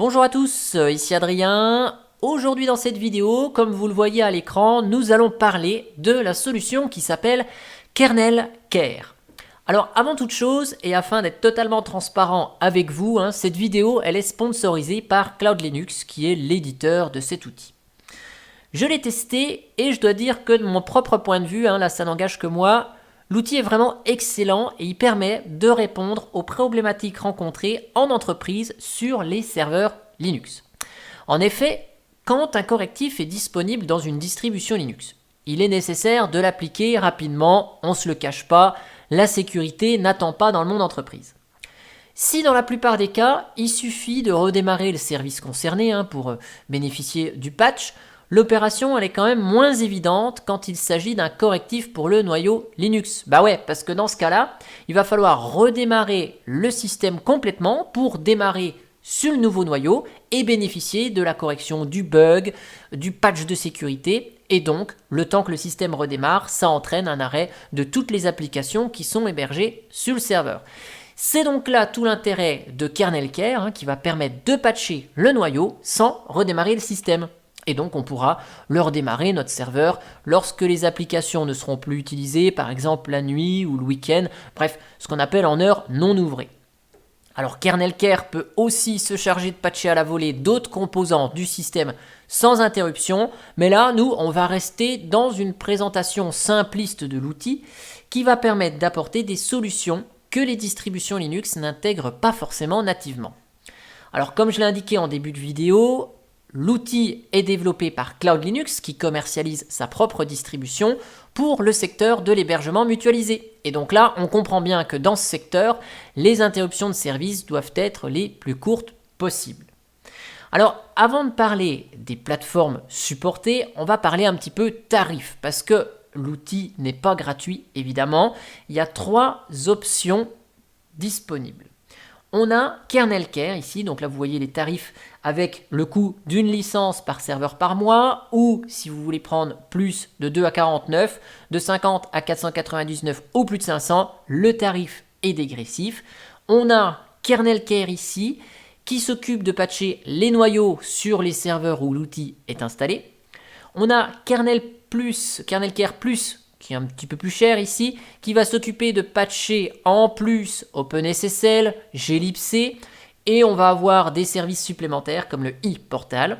Bonjour à tous, ici Adrien. Aujourd'hui dans cette vidéo, comme vous le voyez à l'écran, nous allons parler de la solution qui s'appelle Kernel Care. Alors avant toute chose, et afin d'être totalement transparent avec vous, cette vidéo elle est sponsorisée par Cloud Linux qui est l'éditeur de cet outil. Je l'ai testé et je dois dire que de mon propre point de vue, là ça n'engage que moi, l'outil est vraiment excellent et il permet de répondre aux problématiques rencontrées en entreprise sur les serveurs Linux. En effet, quand un correctif est disponible dans une distribution Linux, il est nécessaire de l'appliquer rapidement, on ne se le cache pas, la sécurité n'attend pas dans le monde entreprise. Si dans la plupart des cas, il suffit de redémarrer le service concerné pour bénéficier du patch, l'opération elle est quand même moins évidente quand il s'agit d'un correctif pour le noyau Linux. Bah ouais, parce que dans ce cas-là, il va falloir redémarrer le système complètement pour démarrer sur le nouveau noyau et bénéficier de la correction du bug, du patch de sécurité. Et donc, le temps que le système redémarre, ça entraîne un arrêt de toutes les applications qui sont hébergées sur le serveur. C'est donc là tout l'intérêt de Kernel Care qui va permettre de patcher le noyau sans redémarrer le système. Et donc on pourra le redémarrer notre serveur lorsque les applications ne seront plus utilisées, par exemple la nuit ou le week-end, bref, ce qu'on appelle en heure non ouvrée. Alors Kernel Care peut aussi se charger de patcher à la volée d'autres composants du système sans interruption, mais là nous on va rester dans une présentation simpliste de l'outil qui va permettre d'apporter des solutions que les distributions Linux n'intègrent pas forcément nativement. Alors comme je l'ai indiqué en début de vidéo, l'outil est développé par Cloud Linux qui commercialise sa propre distribution pour le secteur de l'hébergement mutualisé. Et donc là, on comprend bien que dans ce secteur, les interruptions de service doivent être les plus courtes possibles. Alors, avant de parler des plateformes supportées, on va parler un petit peu tarifs parce que l'outil n'est pas gratuit, évidemment. Il y a 3 options disponibles. On a Kernel Care ici, donc là vous voyez les tarifs avec le coût d'une licence par serveur par mois, ou si vous voulez prendre plus de 2 à 49, de 50 à 499 ou plus de 500, le tarif est dégressif. On a Kernel Care ici, qui s'occupe de patcher les noyaux sur les serveurs où l'outil est installé. On a Kernel Care Plus, qui est un petit peu plus cher ici, qui va s'occuper de patcher en plus OpenSSL, glibc, et on va avoir des services supplémentaires comme le e-portal.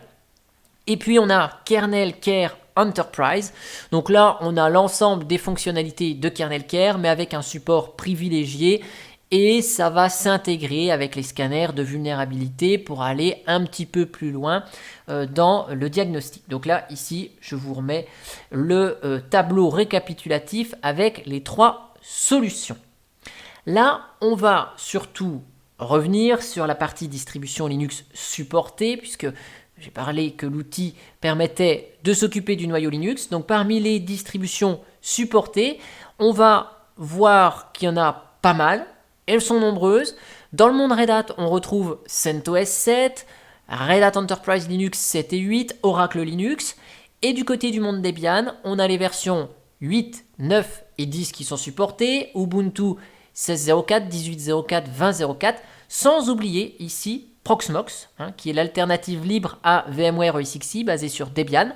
Et puis on a Kernel Care Enterprise, donc là on a l'ensemble des fonctionnalités de Kernel Care, mais avec un support privilégié, et ça va s'intégrer avec les scanners de vulnérabilité pour aller un petit peu plus loin dans le diagnostic. Donc là, ici, je vous remets le tableau récapitulatif avec les 3 solutions. Là, on va surtout revenir sur la partie distribution Linux supportée, puisque j'ai parlé que l'outil permettait de s'occuper du noyau Linux. Donc parmi les distributions supportées, on va voir qu'il y en a pas mal. Elles sont nombreuses. Dans le monde Red Hat, on retrouve CentOS 7, Red Hat Enterprise Linux 7 et 8, Oracle Linux. Et du côté du monde Debian, on a les versions 8, 9 et 10 qui sont supportées, Ubuntu 16.04, 18.04, 20.04, sans oublier ici Proxmox, qui est l'alternative libre à VMware EXE basée sur Debian.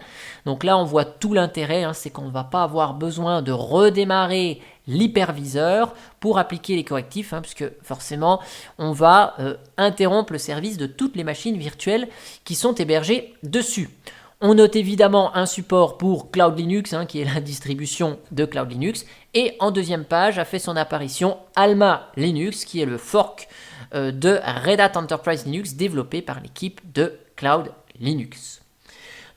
Donc là, on voit tout l'intérêt, c'est qu'on ne va pas avoir besoin de redémarrer l'hyperviseur pour appliquer les correctifs, puisque forcément, on va interrompre le service de toutes les machines virtuelles qui sont hébergées dessus. On note évidemment un support pour Cloud Linux, qui est la distribution de Cloud Linux. Et en deuxième page a fait son apparition Alma Linux, qui est le fork de Red Hat Enterprise Linux développé par l'équipe de Cloud Linux.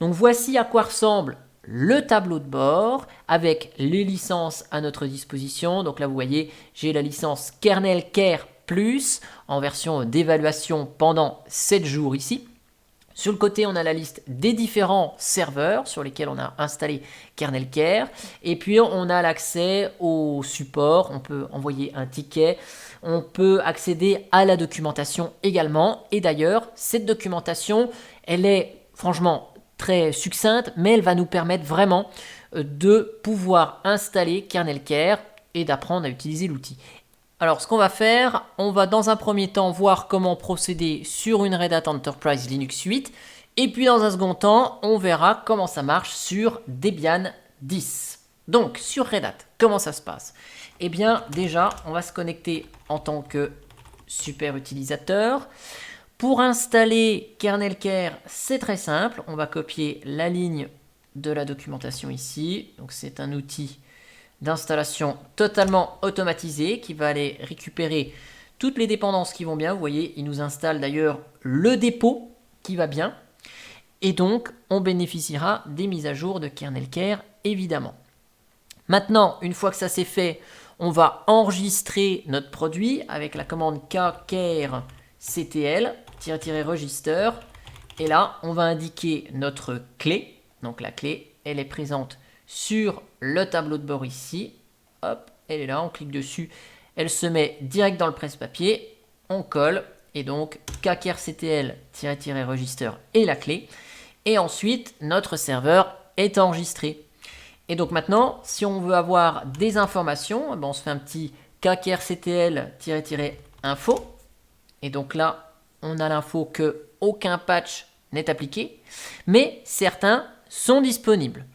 Donc voici à quoi ressemble le tableau de bord avec les licences à notre disposition. Donc là vous voyez, j'ai la licence Kernel Care Plus en version d'évaluation pendant 7 jours ici. Sur le côté, on a la liste des différents serveurs sur lesquels on a installé Kernel Care. Et puis, on a l'accès au support. On peut envoyer un ticket. On peut accéder à la documentation également. Et d'ailleurs, cette documentation, elle est franchement très succincte, mais elle va nous permettre vraiment de pouvoir installer Kernel Care et d'apprendre à utiliser l'outil. Alors, ce qu'on va faire, on va dans un premier temps voir comment procéder sur une Red Hat Enterprise Linux 8. Et puis, dans un second temps, on verra comment ça marche sur Debian 10. Donc, sur Red Hat, comment ça se passe? Eh bien, déjà, on va se connecter en tant que super utilisateur. Pour installer KernelCare, c'est très simple. On va copier la ligne de la documentation ici. Donc, c'est un outil d'installation totalement automatisé qui va aller récupérer toutes les dépendances qui vont bien. Vous voyez, il nous installe d'ailleurs le dépôt qui va bien. Et donc, on bénéficiera des mises à jour de KernelCare, évidemment. Maintenant, une fois que ça c'est fait, on va enregistrer notre produit avec la commande kctl-register. Et là, on va indiquer notre clé. Donc la clé, elle est présente sur le tableau de bord ici. Hop, elle est là, on clique dessus. Elle se met direct dans le presse-papier. On colle. Et donc, kctl-register est la clé. Et ensuite, notre serveur est enregistré. Et donc maintenant, si on veut avoir des informations, on se fait un petit kctl-info. Et donc là, on a l'info que aucun patch n'est appliqué, mais certains sont disponibles.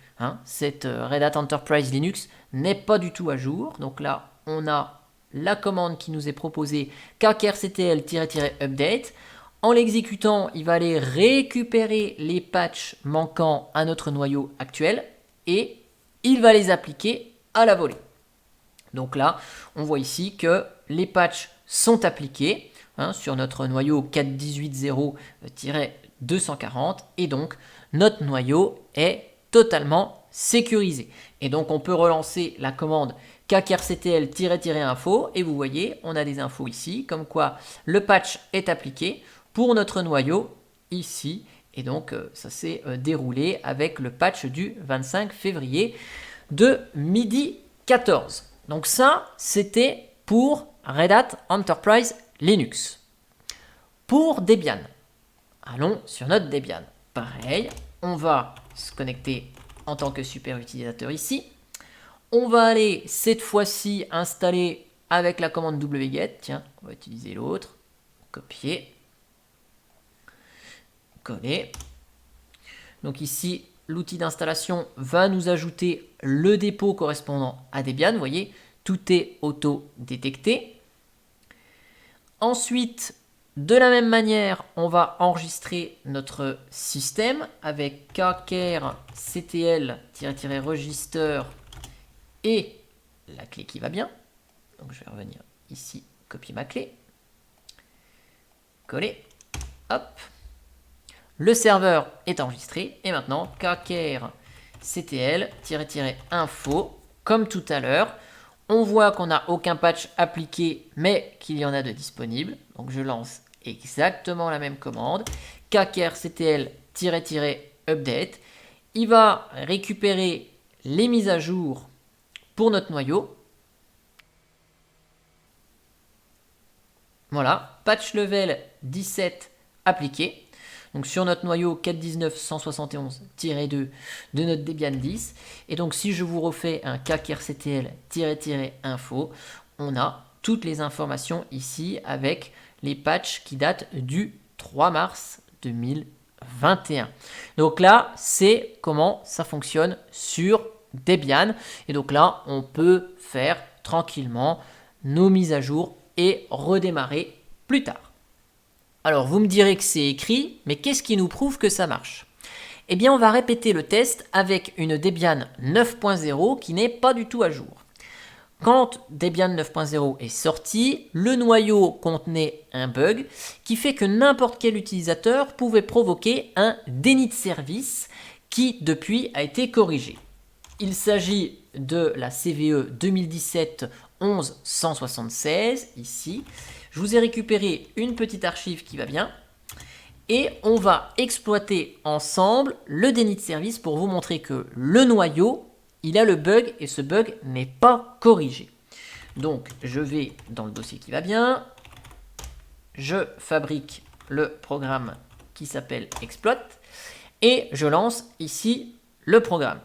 Cette Red Hat Enterprise Linux n'est pas du tout à jour. Donc là, on a la commande qui nous est proposée kctl-update. En l'exécutant, il va aller récupérer les patchs manquants à notre noyau actuel et il va les appliquer à la volée. Donc là, on voit ici que les patchs sont appliqués sur notre noyau 4.18.0-240 et donc notre noyau est totalement sécurisé. Et donc on peut relancer la commande kctl-info et vous voyez, on a des infos ici comme quoi le patch est appliqué pour notre noyau ici. Et donc, ça s'est déroulé avec le patch du 25 février de midi 14. Donc ça, c'était pour Red Hat Enterprise Linux. Pour Debian, allons sur notre Debian. Pareil, on va se connecter en tant que super utilisateur ici. On va aller cette fois-ci installer avec la commande wget. Tiens, on va utiliser l'autre. Copier. Coller. Donc ici, l'outil d'installation va nous ajouter le dépôt correspondant à Debian. Vous voyez, tout est auto-détecté. Ensuite, de la même manière, on va enregistrer notre système avec kctl-register et la clé qui va bien. Donc je vais revenir ici, copier ma clé. Coller. Hop. Le serveur est enregistré et maintenant kctl-info, comme tout à l'heure, on voit qu'on n'a aucun patch appliqué mais qu'il y en a de disponibles. Donc je lance exactement la même commande, kctl-update. Il va récupérer les mises à jour pour notre noyau. Voilà, patch level 17 appliqué. Donc sur notre noyau 4.19.171-2 de notre Debian 10. Et donc si je vous refais un kctl-info, on a toutes les informations ici avec les patchs qui datent du 3 mars 2021. Donc là, c'est comment ça fonctionne sur Debian. Et donc là, on peut faire tranquillement nos mises à jour et redémarrer plus tard. Alors, vous me direz que c'est écrit, mais qu'est-ce qui nous prouve que ça marche? Eh bien, on va répéter le test avec une Debian 9.0 qui n'est pas du tout à jour. Quand Debian 9.0 est sorti, le noyau contenait un bug qui fait que n'importe quel utilisateur pouvait provoquer un déni de service qui, depuis, a été corrigé. Il s'agit de la CVE 2017-11-176, ici. Je vous ai récupéré une petite archive qui va bien et on va exploiter ensemble le déni de service pour vous montrer que le noyau, il a le bug et ce bug n'est pas corrigé. Donc, je vais dans le dossier qui va bien, je fabrique le programme qui s'appelle exploit et je lance ici le programme.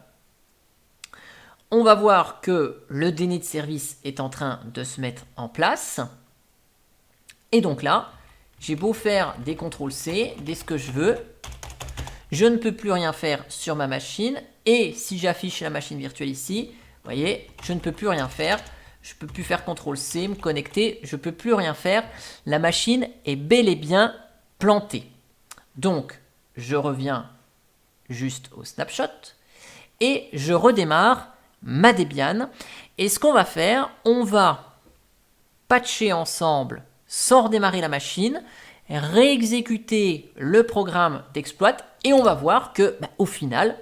on va voir que le déni de service est en train de se mettre en place. Et donc là, j'ai beau faire des CTRL-C, dès ce que je veux, je ne peux plus rien faire sur ma machine. Et si j'affiche la machine virtuelle ici, vous voyez, je ne peux plus rien faire. Je ne peux plus faire CTRL-C, me connecter, je ne peux plus rien faire. La machine est bel et bien plantée. Donc, je reviens juste au snapshot et je redémarre ma Debian. Et ce qu'on va faire, on va patcher ensemble sans redémarrer la machine, réexécuter le programme d'exploit et on va voir que au final,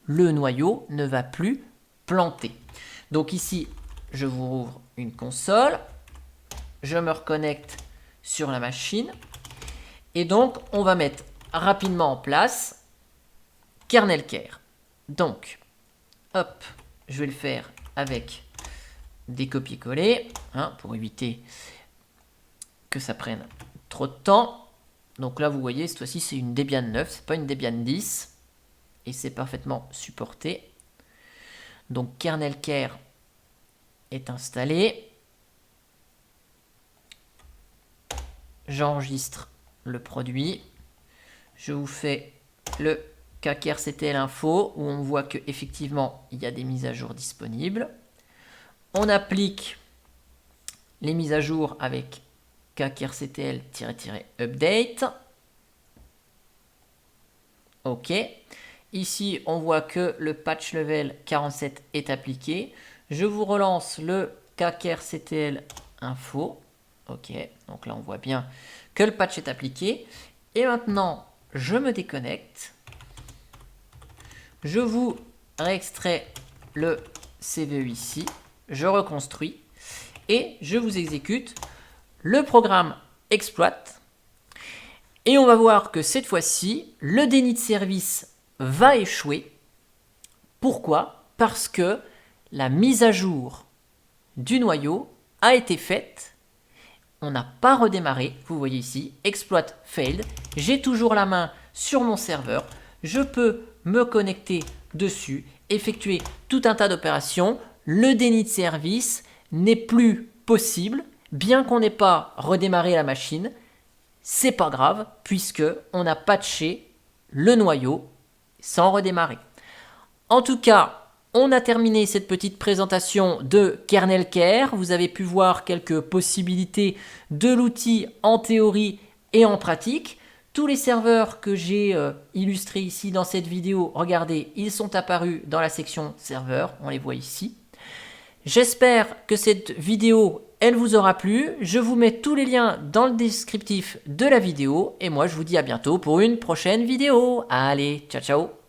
le noyau ne va plus planter. Donc ici, je vous rouvre une console, je me reconnecte sur la machine et donc on va mettre rapidement en place Kernel Care. Donc, hop, je vais le faire avec des copier-coller pour éviter que ça prenne trop de temps. Donc là, vous voyez, cette fois-ci, c'est une Debian 9, c'est pas une Debian 10 et c'est parfaitement supporté. Donc, Kernel Care est installé. J'enregistre le produit. Je vous fais le KKRCTL info où on voit qu'effectivement il y a des mises à jour disponibles. On applique les mises à jour avec KKRCTL-update. OK. Ici, on voit que le patch level 47 est appliqué. Je vous relance le KKRCTL info. OK. Donc là, on voit bien que le patch est appliqué. Et maintenant, je me déconnecte. Je vous réextrais le CVE ici. Je reconstruis. Et je vous exécute le programme exploit. Et on va voir que cette fois-ci, le déni de service va échouer. Pourquoi? Parce que la mise à jour du noyau a été faite. On n'a pas redémarré. Vous voyez ici, exploit failed. J'ai toujours la main sur mon serveur. Je peux me connecter dessus, effectuer tout un tas d'opérations. Le déni de service n'est plus possible, bien qu'on n'ait pas redémarré la machine. C'est pas grave, puisque on a patché le noyau sans redémarrer. En tout cas, on a terminé cette petite présentation de Kernel Care. Vous avez pu voir quelques possibilités de l'outil en théorie et en pratique. Tous les serveurs que j'ai illustrés ici dans cette vidéo, regardez, ils sont apparus dans la section serveurs. On les voit ici. J'espère que cette vidéo, elle vous aura plu. Je vous mets tous les liens dans le descriptif de la vidéo. Et moi, je vous dis à bientôt pour une prochaine vidéo. Allez, ciao, ciao!